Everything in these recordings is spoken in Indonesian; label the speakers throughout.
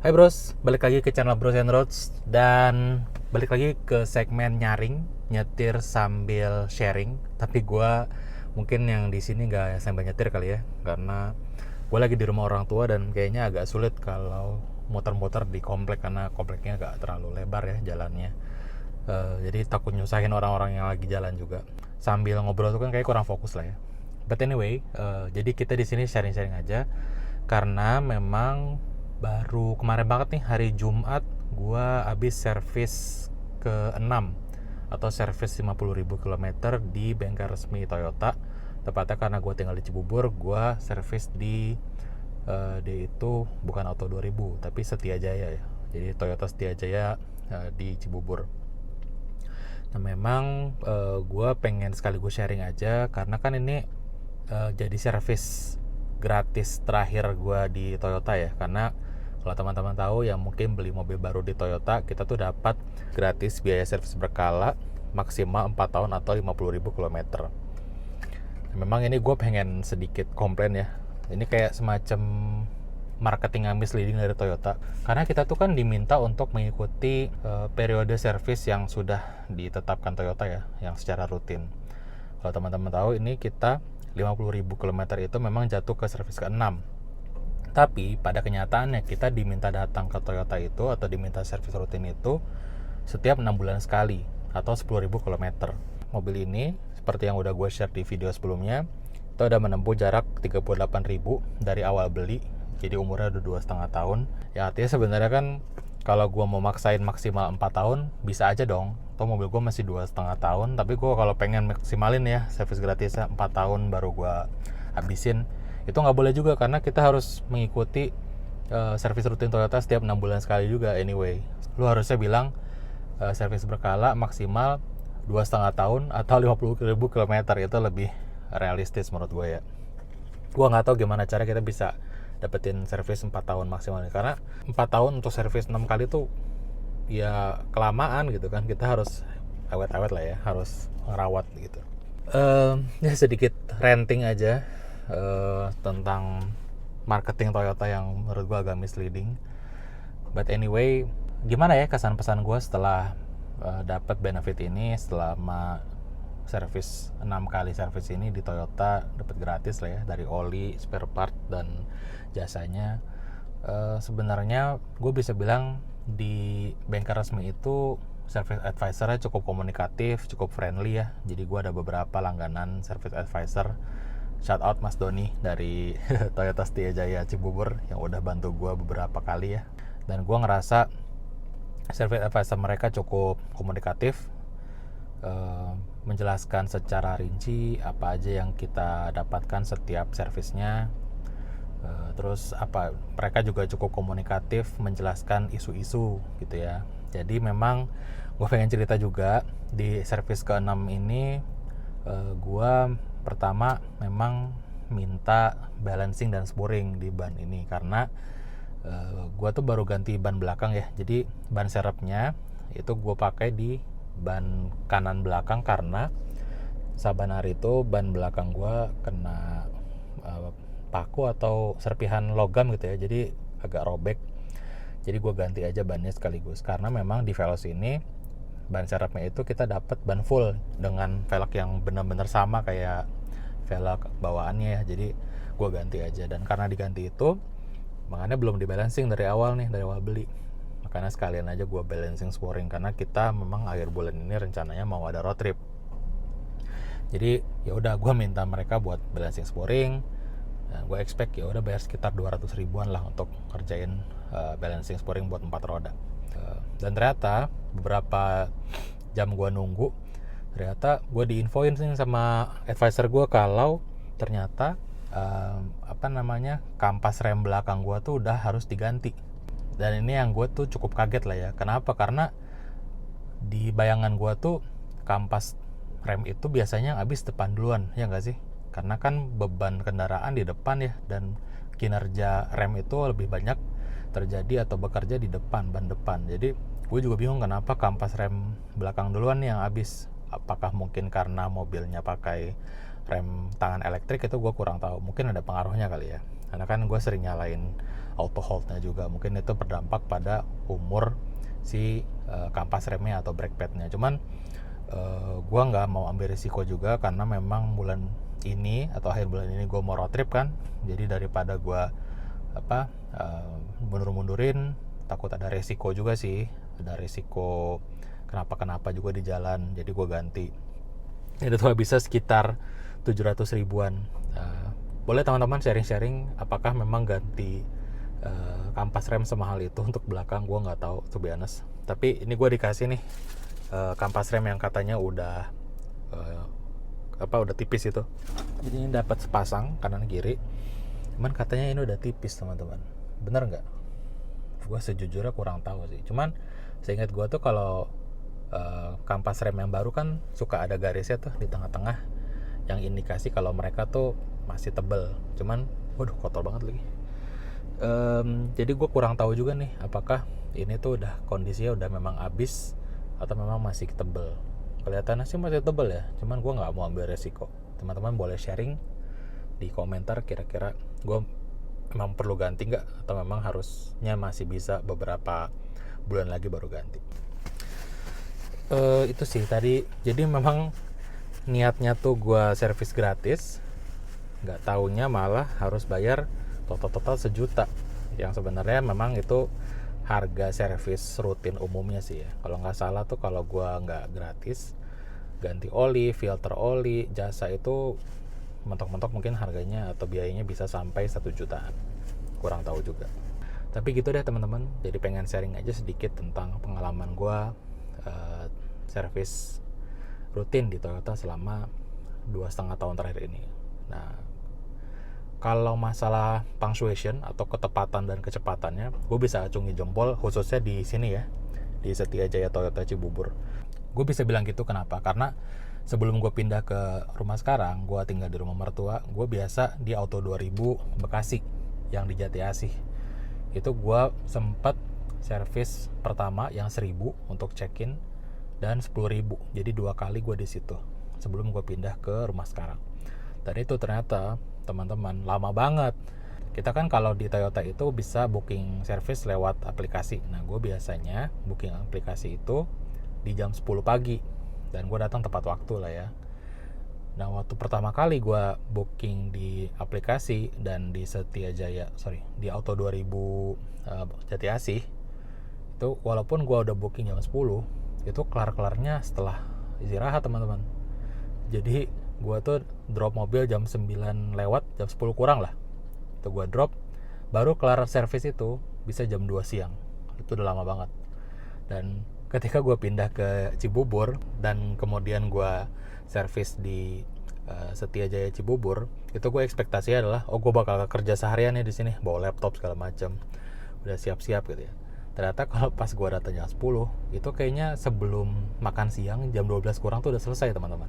Speaker 1: Hai bros, balik lagi ke channel Bros and Roads dan balik lagi ke segmen nyaring, nyetir sambil sharing. Tapi gue mungkin yang di sini nggak sambil nyetir kali ya, karena gue lagi di rumah orang tua dan kayaknya agak sulit kalau muter-muter di komplek karena kompleknya agak terlalu lebar ya jalannya. Jadi takut nyusahin orang-orang yang lagi jalan juga. Sambil ngobrol tuh kan kayak kurang fokus lah ya. But anyway, jadi kita di sini sharing-sharing aja karena memang baru kemarin banget nih hari Jumat gua habis servis ke-6 atau servis 50.000 km di bengkel resmi Toyota. Tepatnya karena gue tinggal di Cibubur, gue servis di itu bukan Auto 2000 tapi Setia Jaya ya. Jadi Toyota Setia Jaya di Cibubur. Nah memang gue pengen sekaligus sharing aja karena kan ini jadi servis gratis terakhir gue di Toyota ya. Karena kalau teman-teman tahu yang mungkin beli mobil baru di Toyota, kita tuh dapat gratis biaya servis berkala maksimal 4 tahun atau 50.000 km. Memang ini gue pengen sedikit komplain ya. Ini kayak semacam marketing misleading dari Toyota. Karena kita tuh kan diminta untuk mengikuti periode servis yang sudah ditetapkan Toyota ya, yang secara rutin. Kalau teman-teman tahu ini kita 50.000 km itu memang jatuh ke servis ke-6. Tapi pada kenyataannya kita diminta datang ke Toyota itu atau diminta servis rutin itu setiap 6 bulan sekali atau 10.000 km. Mobil ini seperti yang udah gue share di video sebelumnya, itu udah menempuh jarak 38.000 dari awal beli. Jadi umurnya udah 2,5 tahun. Ya artinya sebenarnya kan kalau gue mau maksain maksimal 4 tahun bisa aja dong. Atau mobil gue masih 2,5 tahun, tapi gue kalau pengen maksimalin ya servis gratisnya 4 tahun baru gue habisin, itu nggak boleh juga karena kita harus mengikuti servis rutin Toyota setiap 6 bulan sekali juga. Anyway, lu harusnya bilang servis berkala maksimal 2,5 tahun atau 50.000 km, itu lebih realistis menurut gue ya. Gue nggak tahu gimana cara kita bisa dapetin servis 4 tahun maksimal karena 4 tahun untuk servis 6 kali tuh ya kelamaan gitu kan. Kita harus awet-awet lah ya, harus ngerawat gitu. Ya sedikit ranting aja tentang marketing Toyota yang menurut gue agak misleading. But anyway, gimana ya kesan pesan gue setelah dapat benefit ini selama servis 6 kali servis ini di Toyota, dapat gratis lah ya dari oli, spare part dan jasanya. Sebenarnya gue bisa bilang di bengkel resmi itu service advisor-nya cukup komunikatif, cukup friendly ya. Jadi gue ada beberapa langganan service advisor. Shout out Mas Doni dari Toyota Setia Jaya Cibubur yang udah bantu gue beberapa kali ya. Dan gue ngerasa service advisor mereka cukup komunikatif, menjelaskan secara rinci apa aja yang kita dapatkan setiap servisnya. Terus mereka juga cukup komunikatif menjelaskan isu-isu gitu ya. Jadi memang gue pengen cerita juga di servis ke-6 ini, gue pertama memang minta balancing dan spurring di ban ini karena gue tuh baru ganti ban belakang ya. Jadi ban serepnya itu gue pakai di ban kanan belakang karena saban hari itu ban belakang gue kena paku atau serpihan logam gitu ya, jadi agak robek. Jadi gue ganti aja bannya sekaligus karena memang di Veloz ini ban serepnya itu kita dapat ban full dengan velg yang benar-benar sama kayak velg bawaannya ya. Jadi gue ganti aja, dan karena diganti itu makanya belum di balancing dari awal beli. Makanya sekalian aja gue balancing spurring karena kita memang akhir bulan ini rencananya mau ada road trip. Jadi ya udah gue minta mereka buat balancing spurring. Gue expect ya udah bayar sekitar 200 ribuan lah untuk kerjain balancing spurring buat 4 roda. Dan ternyata beberapa jam gue nunggu, ternyata gue diinfoin sih sama advisor gue kalau ternyata kampas rem belakang gue tuh udah harus diganti. Dan ini yang gue tuh cukup kaget lah ya. Kenapa? Karena di bayangan gue tuh kampas rem itu biasanya habis depan duluan, ya nggak sih? Karena kan beban kendaraan di depan ya, dan kinerja rem itu lebih banyak terjadi atau bekerja di depan, ban depan. Jadi gue juga bingung kenapa kampas rem belakang duluan yang habis. Apakah mungkin karena mobilnya pakai rem tangan elektrik, itu gue kurang tahu. Mungkin ada pengaruhnya kali ya. Karena kan gue sering nyalain auto holdnya juga. Mungkin itu berdampak pada umur si kampas remnya atau brake padnya. Cuman gue nggak mau ambil risiko juga karena memang bulan ini atau akhir bulan ini gue mau road trip kan. Jadi daripada gue mundur-mundurin, takut ada resiko juga sih, ada resiko kenapa juga di jalan, jadi gue ganti. Itu tuh bisa sekitar 700 ribuan. Boleh teman-teman sharing-sharing apakah memang ganti kampas rem semahal itu untuk belakang. Gue nggak tahu, to be honest. Tapi ini gue dikasih nih kampas rem yang katanya udah tipis itu. Jadi ini dapat sepasang kanan kiri. Cuman katanya ini udah tipis teman-teman. Bener nggak? Gue sejujurnya kurang tahu sih. Cuman seingat gue tuh kalau kampas rem yang baru kan suka ada garisnya tuh di tengah-tengah yang indikasi kalau mereka tuh masih tebel. Cuman waduh kotor banget lagi. Jadi gue kurang tahu juga nih apakah ini tuh udah kondisinya udah memang habis atau memang masih tebel. Kelihatannya sih masih tebel ya, cuman gue nggak mau ambil resiko. Teman-teman boleh sharing di komentar kira-kira gue memang perlu ganti nggak atau memang harusnya masih bisa beberapa bulan lagi baru ganti. Itu sih tadi. Jadi memang niatnya tuh gue servis gratis, nggak taunya malah harus bayar total 1 juta, yang sebenarnya memang itu harga servis rutin umumnya sih ya. Kalau nggak salah tuh kalau gue nggak gratis ganti oli, filter oli, jasa itu mentok-mentok mungkin harganya atau biayanya bisa sampai 1 jutaan, kurang tahu juga. Tapi gitu deh teman-teman, jadi pengen sharing aja sedikit tentang pengalaman gue servis rutin di Toyota selama 2,5 tahun terakhir ini. Nah, kalau masalah punctuation atau ketepatan dan kecepatannya, gue bisa acungi jempol khususnya di sini ya, di Setiajaya Toyota Cibubur. Gue bisa bilang gitu kenapa? Karena sebelum gue pindah ke rumah sekarang, gue tinggal di rumah mertua, gue biasa di Auto 2000 Bekasi yang di Jati Asih. Itu gue sempat servis pertama yang 1.000 untuk check-in dan 10.000. Jadi 2 kali gue di situ sebelum gue pindah ke rumah sekarang. Dan itu ternyata teman-teman lama banget. Kita kan kalau di Toyota itu bisa booking service lewat aplikasi. Nah, gue biasanya booking aplikasi itu di jam 10 pagi dan gue datang tepat waktu lah ya. Nah, waktu pertama kali gue booking di aplikasi dan di di Auto 2000 Jati Asih itu, walaupun gue udah booking jam 10, itu kelar-kelarnya setelah istirahat teman-teman. Jadi gue tuh drop mobil jam 9 lewat, jam 10 kurang lah itu gue drop, baru kelar servis itu bisa jam 2 siang. Itu udah lama banget. Dan ketika gue pindah ke Cibubur dan kemudian gue servis di Setiajaya Cibubur, itu gue ekspektasinya adalah gue bakal kerja seharian nih di sini, bawa laptop segala macam, udah siap-siap gitu ya. Ternyata kalau pas gue datang jam 10, itu kayaknya sebelum makan siang jam 12 kurang tuh udah selesai teman-teman.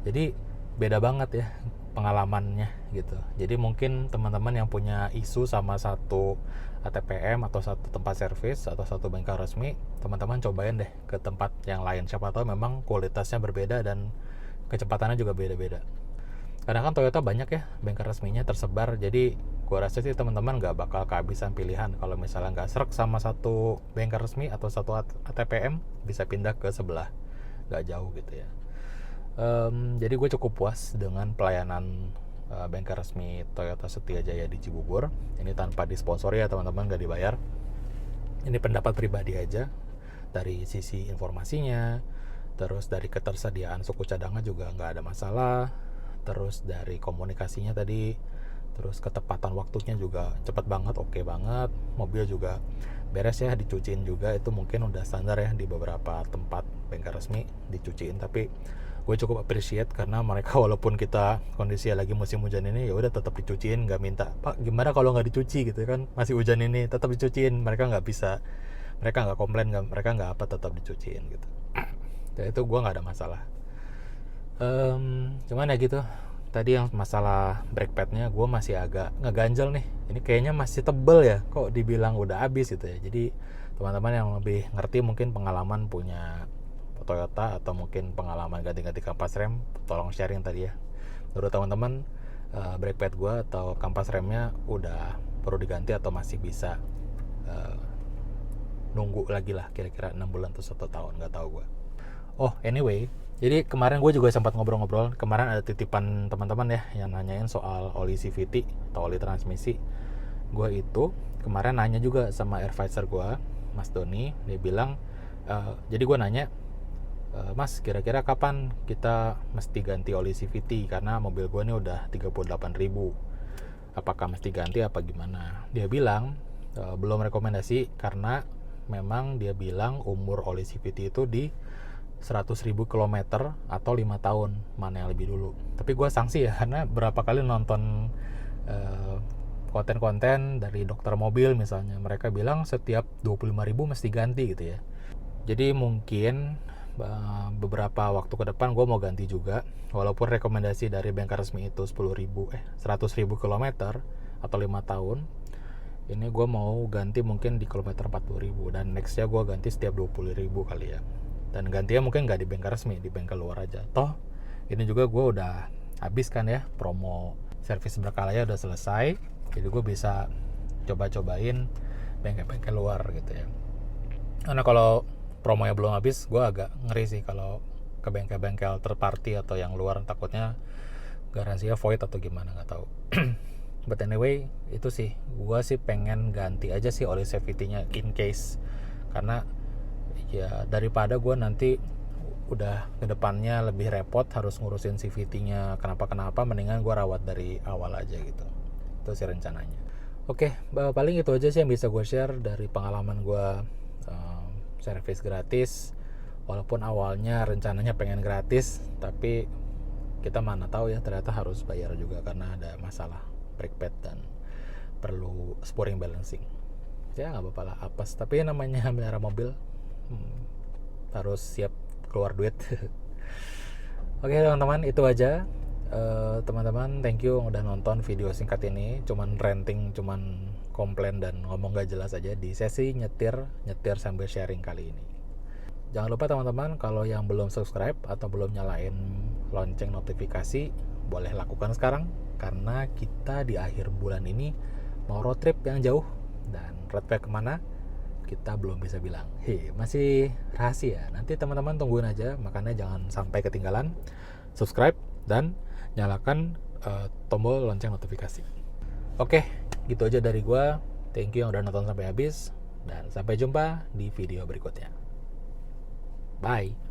Speaker 1: Jadi beda banget ya pengalamannya gitu. Jadi mungkin teman-teman yang punya isu sama satu ATPM atau satu tempat servis atau satu bengkel resmi, teman-teman cobain deh ke tempat yang lain. Siapa tahu memang kualitasnya berbeda dan kecepatannya juga beda-beda. Karena kan Toyota banyak ya bengkel resminya tersebar. Jadi gua rasa sih teman-teman nggak bakal kehabisan pilihan. Kalau misalnya nggak srek sama satu bengkel resmi atau satu ATPM, bisa pindah ke sebelah, nggak jauh gitu ya. Jadi gue cukup puas dengan pelayanan bengkel resmi Toyota Setiajaya di Cibubur. Ini tanpa disponsori ya teman-teman, nggak dibayar. Ini pendapat pribadi aja. Dari sisi informasinya, terus dari ketersediaan suku cadangan juga nggak ada masalah. Terus dari komunikasinya tadi, terus ketepatan waktunya juga cepet banget, oke banget. Mobil juga beres ya, dicuciin juga. Itu mungkin udah standar ya di beberapa tempat bengkel resmi dicuciin, tapi gue cukup appreciate karena mereka walaupun kita kondisi lagi musim hujan ini, ya udah tetap dicuciin, nggak minta Pak gimana kalau nggak dicuci gitu kan, masih hujan ini tetap dicuciin. Mereka nggak bisa, mereka nggak komplain, mereka nggak apa, tetap dicuciin gitu. Dan itu gue nggak ada masalah. Cuman ya gitu, tadi yang masalah brake padnya gue masih agak ngeganjel nih. Ini kayaknya masih tebel ya, kok dibilang udah habis gitu ya. Jadi teman-teman yang lebih ngerti mungkin pengalaman punya Toyota atau mungkin pengalaman ganti-ganti kampas rem, tolong sharing tadi ya. Menurut teman-teman brake pad gue atau kampas remnya udah perlu diganti atau masih bisa nunggu lagi lah, kira-kira 6 bulan atau 1 tahun, nggak tahu gue. Oh anyway, jadi kemarin gue juga sempat ngobrol-ngobrol. Kemarin ada titipan teman-teman ya yang nanyain soal oli CVT atau oli transmisi. Gue itu kemarin nanya juga sama advisor gue, Mas Doni. Dia bilang, jadi gue nanya, Mas, kira-kira kapan kita mesti ganti oli CVT? Karena mobil gue ini udah 38.000. Apakah mesti ganti apa gimana? Dia bilang, belum rekomendasi karena memang dia bilang umur oli CVT itu di 100.000 km atau 5 tahun, mana yang lebih dulu. Tapi gue sanksi ya, karena berapa kali nonton konten-konten dari dokter mobil misalnya, mereka bilang setiap 25.000 mesti ganti gitu ya. Jadi mungkin beberapa waktu ke depan gue mau ganti juga, walaupun rekomendasi dari bengkel resmi itu 100.000 km atau 5 tahun. Ini gue mau ganti mungkin di kilometer 40.000, dan nextnya gue ganti setiap 20.000 kali ya. Dan gantinya mungkin nggak di bengkel resmi, di bengkel luar aja. Toh ini juga gue udah habis kan ya, promo servis berkalanya udah selesai, jadi gue bisa coba-cobain bengkel-bengkel luar gitu ya. Karena kalau promonya belum habis, gue agak ngeri sih kalau ke bengkel-bengkel third party atau yang luar, takutnya garansinya void atau gimana, nggak tahu. But anyway, itu sih, gue sih pengen ganti aja sih oli CVT-nya in case, karena ya daripada gue nanti udah kedepannya lebih repot harus ngurusin CVT-nya kenapa-kenapa, mendingan gue rawat dari awal aja gitu. Itu sih rencananya. Oke, paling itu aja sih yang bisa gue share dari pengalaman gue servis gratis. Walaupun awalnya rencananya pengen gratis, tapi kita mana tahu ya, ternyata harus bayar juga karena ada masalah brake pad dan perlu spring balancing. Ya nggak apa-apa lah, apes. Tapi namanya melihara mobil, harus siap keluar duit. Oke teman-teman, itu aja. Teman-teman, thank you udah nonton video singkat ini. Cuman ranting, cuman komplain dan ngomong gak jelas aja di sesi nyetir sambil sharing kali ini. Jangan lupa teman-teman, kalau yang belum subscribe atau belum nyalain lonceng notifikasi, boleh lakukan sekarang, karena kita di akhir bulan ini mau road trip yang jauh, dan road trip kemana kita belum bisa bilang. Masih rahasia. Nanti teman-teman tungguin aja, makanya jangan sampai ketinggalan. Subscribe dan nyalakan tombol lonceng notifikasi. Oke, gitu aja dari gua. Thank you yang udah nonton sampai habis, dan sampai jumpa di video berikutnya. Bye.